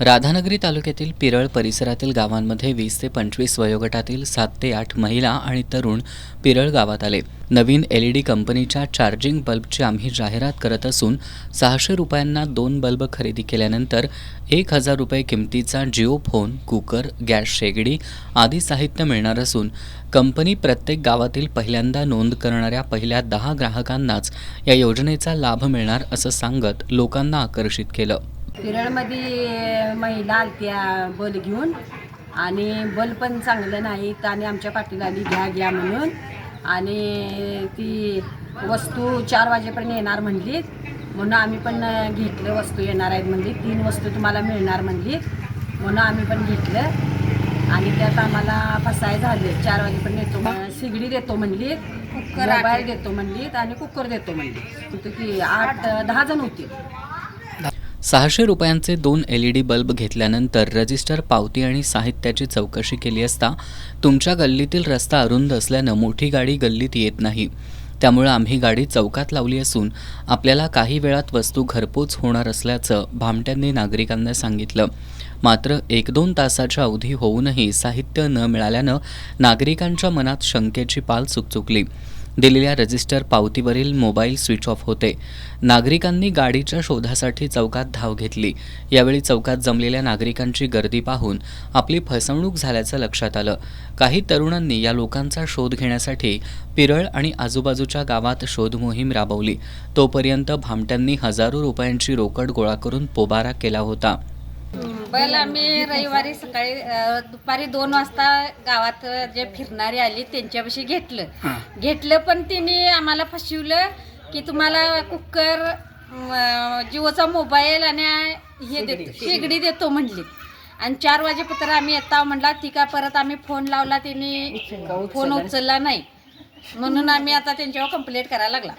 राधानगरी तालुक्यातील पिरळ परिसरातील गावांमध्ये 20 ते 25 वयोगटातील 7 ते 8 महिला आणि तरुण पिरळ गावात आले. नवीन LED कंपनीच्या चार्जिंग बल्बची आम्ही जाहिरात करत असून 600 रुपयांना 2 बल्ब खरेदी केल्यानंतर 1000 रुपये किमतीचा जिओ फोन, कुकर, गॅस शेगडी आदी साहित्य मिळणार असून कंपनी प्रत्येक गावातील पहिल्यांदा नोंद करणाऱ्या पहिल्या 10 ग्राहकांनाच या योजनेचा लाभ मिळणार असं सांगत लोकांना आकर्षित केलं. पिरळमध्ये महिला आलत्या बल घेऊन आणि बल पण चांगलं नाहीत आणि आमच्या पाठीला आली घ्या म्हणून आणि ती वस्तू 4 वाजेपर्यंत येणार म्हणलीत म्हणून आम्ही पण घेतलं. वस्तू येणार आहेत म्हणली, 3 वस्तू तुम्हाला मिळणार म्हणलीत म्हणून आम्ही पण घेतलं आणि त्यात आम्हाला फसाय झालं. 4 वाजेपर्यंत येतो, शिगडी देतो म्हणलीत, कुकर मोबाईल देतो म्हणलीत आणि कुकर देतो म्हणलीत. की 8-10 जण होती. 600 रुपयांचे 2 LED बल्ब घेतल्यानंतर रजिस्टर, पावती आणि साहित्याची चौकशी केली असता तुमच्या गल्लीतील रस्ता अरुंद असल्यानं मोठी गाडी गल्लीत येत नाही. त्यामुळे आम्ही गाडी चौकात लावली असून आपल्याला काही वेळात वस्तू घरपोच होणार असल्याचं भामट्यांनी नागरिकांना सांगितलं. मात्र 1-2 तासाच्या अवधी होऊनही साहित्य न मिळाल्यानं नागरिकांच्या मनात शंकेची पाल चुकचुकली. दिलेल्या रजिस्टर, पावतीवरील मोबाईल स्विच ऑफ होते. नागरिकांनी गाडीच्या शोधासाठी चौकात धाव घेतली. यावेळी चौकात जमलेल्या नागरिकांची गर्दी पाहून आपली फसवणूक झाल्याचं लक्षात आलं. काही तरुणांनी या लोकांचा शोध घेण्यासाठी पिरळ आणि आजूबाजूच्या गावात शोध मोहीम राबवली. तोपर्यंत भामट्यांनी हजारो रुपयांची रोकड गोळा करून पोबारा केला होता. बल आम्ही रविवारी सकाळी दुपारी 2 वाजता गावात जे फिरणारी आली त्यांच्यापाशी घेतलं पण तिने आम्हाला फसवलं की तुम्हाला कुकर, जिओचा मोबाईल आणि हे देतो, शेगडी देतो म्हणली आणि 4 वाजेपर्यंत आम्ही येता म्हणला. ती का परत आम्ही फोन लावला, तिने फोन उचलला नाही म्हणून आम्ही आता त्यांच्यावर कंप्लेंट करायला लागला.